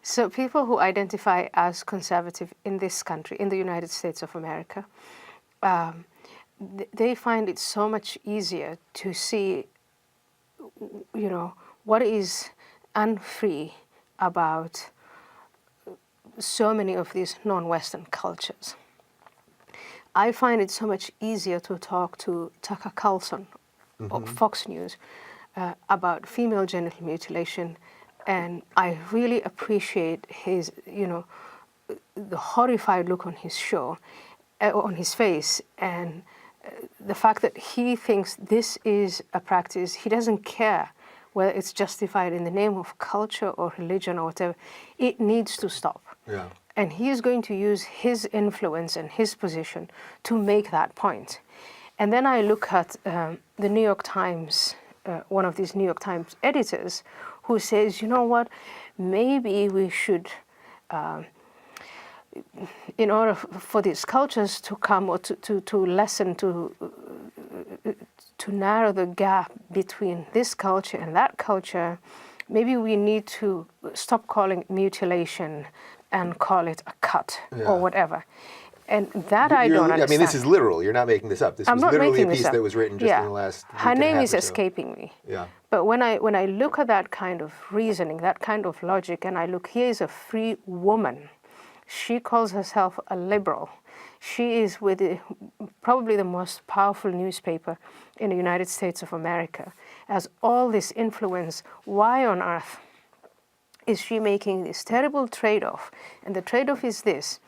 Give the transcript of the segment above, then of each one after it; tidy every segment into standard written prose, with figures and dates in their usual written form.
So people who identify as conservative in this country, in the United States of America, they find it so much easier to see, you know, what is unfree about so many of these non-Western cultures. I find it so much easier to talk to Tucker Carlson of Fox News about female genital mutilation, and I really appreciate his, you know, the horrified look on his on his face, and the fact that he thinks this is a practice. He doesn't care whether it's justified in the name of culture or religion or whatever. It needs to stop. Yeah. And he is going to use his influence and his position to make that point. And then I look at the New York Times, one of these New York Times editors, who says, you know what, maybe we should, in order for these cultures to come, or to lessen, to narrow the gap between this culture and that culture, maybe we need to stop calling it mutilation and call it a cut or whatever. And that I don't understand. I mean, this is literal. You're not making this up. This was literally a piece that was written just in the last week Her and a name half is or so. escaping me. Yeah. But when I look at that kind of reasoning, that kind of logic, and I look, here is a free woman. She calls herself a liberal. She is with probably the most powerful newspaper in the United States of America. Has all this influence. Why on earth is she making this terrible trade-off? And the trade-off is this: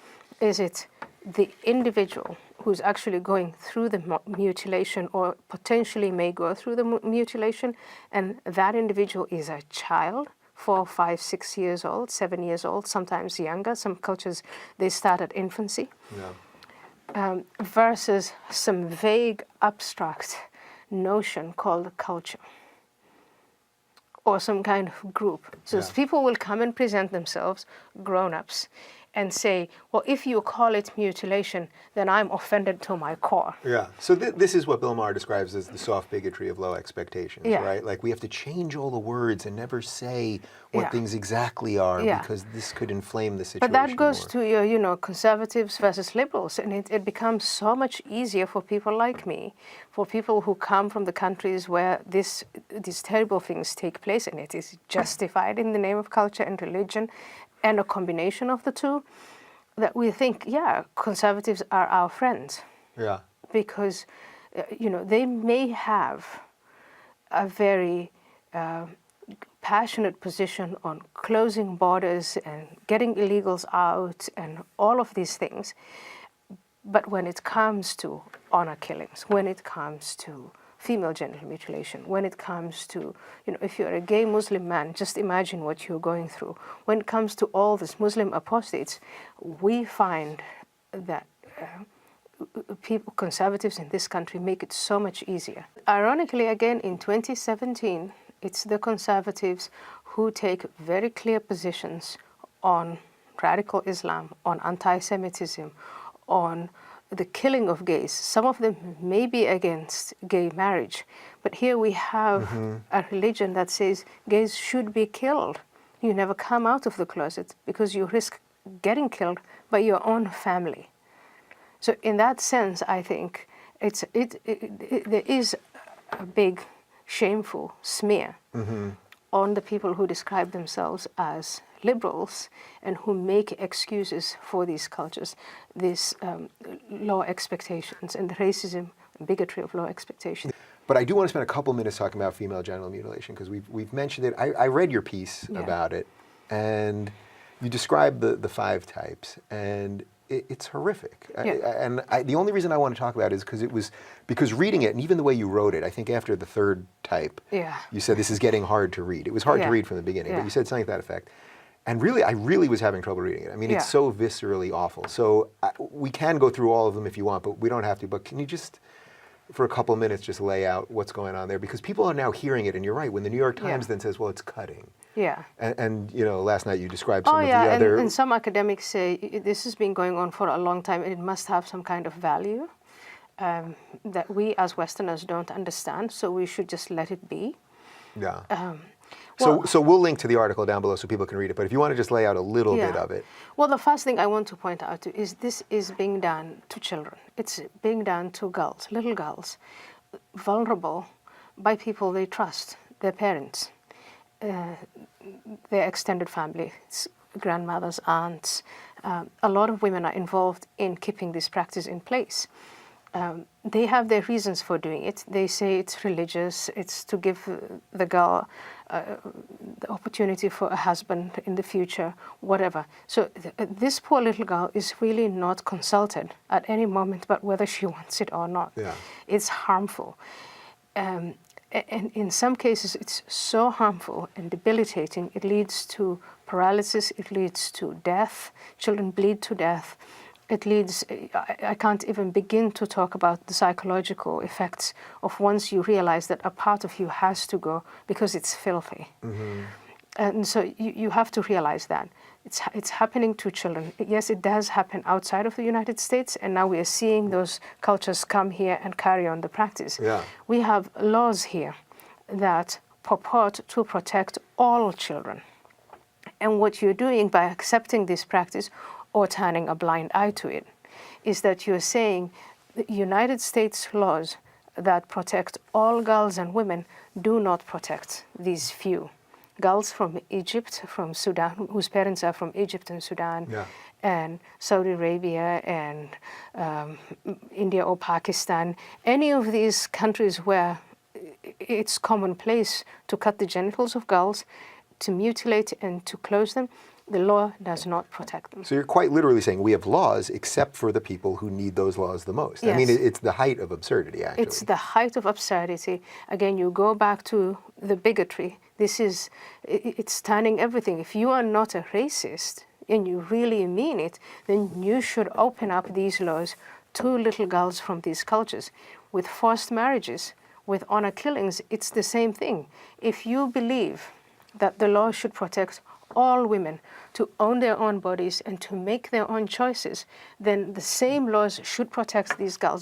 is it the individual who's actually going through the mutilation or potentially may go through the mutilation, and that individual is a child, 4, 5, 6 years old, 7 years old, sometimes younger. Some cultures, they start at infancy. Yeah. Versus some vague, abstract notion called culture or some kind of group. So people will come and present themselves, grown-ups, and say, well, if you call it mutilation, then I'm offended to my core. Yeah. So this is what Bill Maher describes as the soft bigotry of low expectations, right? Like, we have to change all the words and never say what things exactly are because this could inflame the situation. But that goes to your, you know, conservatives versus liberals, and it becomes so much easier for people like me, for people who come from the countries where these terrible things take place, and it is justified in the name of culture and religion, and a combination of the two, that we think, yeah, conservatives are our friends. Yeah. Because, you know, they may have a very passionate position on closing borders and getting illegals out and all of these things. But when it comes to honor killings, when it comes to female genital mutilation, when it comes to, you know, if you're a gay Muslim man, just imagine what you're going through. When it comes to all these Muslim apostates, we find that people, conservatives in this country, make it so much easier. Ironically, again, in 2017, it's the conservatives who take very clear positions on radical Islam, on anti-Semitism, on the killing of gays. Some of them may be against gay marriage, but here we have a religion that says gays should be killed. You never come out of the closet because you risk getting killed by your own family. So in that sense, I think there is a big shameful smear on the people who describe themselves as liberals and who make excuses for these cultures, these low expectations and the racism and bigotry of low expectations. But I do want to spend a couple minutes talking about female genital mutilation because we've mentioned it. I read your piece about it, and you describe the 5 types, and it's horrific. The only reason I want to talk about it is because reading it, and even the way you wrote it, I think after the 3rd type, you said this is getting hard to read. It was hard to read from the beginning, but you said something to that effect. And really, I really was having trouble reading it. I mean, it's so viscerally awful. So we can go through all of them if you want, but we don't have to. But can you just, for a couple of minutes, just lay out what's going on there? Because people are now hearing it, and you're right. When the New York Times then says, well, it's cutting. Yeah. And you know, last night you described some of the other... and some academics say this has been going on for a long time, and it must have some kind of value that we as Westerners don't understand, so we should just let it be. Yeah. So we'll link to the article down below so people can read it. But if you want to just lay out a little bit of it. Well, the first thing I want to point out is this is being done to children. It's being done to girls, little girls, vulnerable by people they trust, their parents, their extended family, grandmothers, aunts. A lot of women are involved in keeping this practice in place. They have their reasons for doing it. They say it's religious, it's to give the girl the opportunity for a husband in the future, whatever. So this poor little girl is really not consulted at any moment about whether she wants it or not. Yeah. It's harmful. And in some cases, it's so harmful and debilitating, it leads to paralysis, it leads to death. Children bleed to death. It leads, I can't even begin to talk about the psychological effects of once you realize that a part of you has to go because it's filthy. Mm-hmm. And so you have to realize that. It's happening to children. Yes, it does happen outside of the United States, and now we are seeing those cultures come here and carry on the practice. Yeah. We have laws here that purport to protect all children. And what you're doing by accepting this practice or turning a blind eye to it is that you're saying the United States laws that protect all girls and women do not protect these few. Girls from Egypt, from Sudan, whose parents are from Egypt and Sudan, yeah. and Saudi Arabia and India or Pakistan, any of these countries where it's commonplace to cut the genitals of girls, to mutilate and to close them, the law does not protect them. So you're quite literally saying we have laws except for the people who need those laws the most. Yes. I mean, it's the height of absurdity, actually. It's the height of absurdity. Again, you go back to the bigotry. It's turning everything. If you are not a racist and you really mean it, then you should open up these laws to little girls from these cultures. With forced marriages, with honor killings, it's the same thing. If you believe that the law should protect all women to own their own bodies and to make their own choices, then the same laws should protect these girls.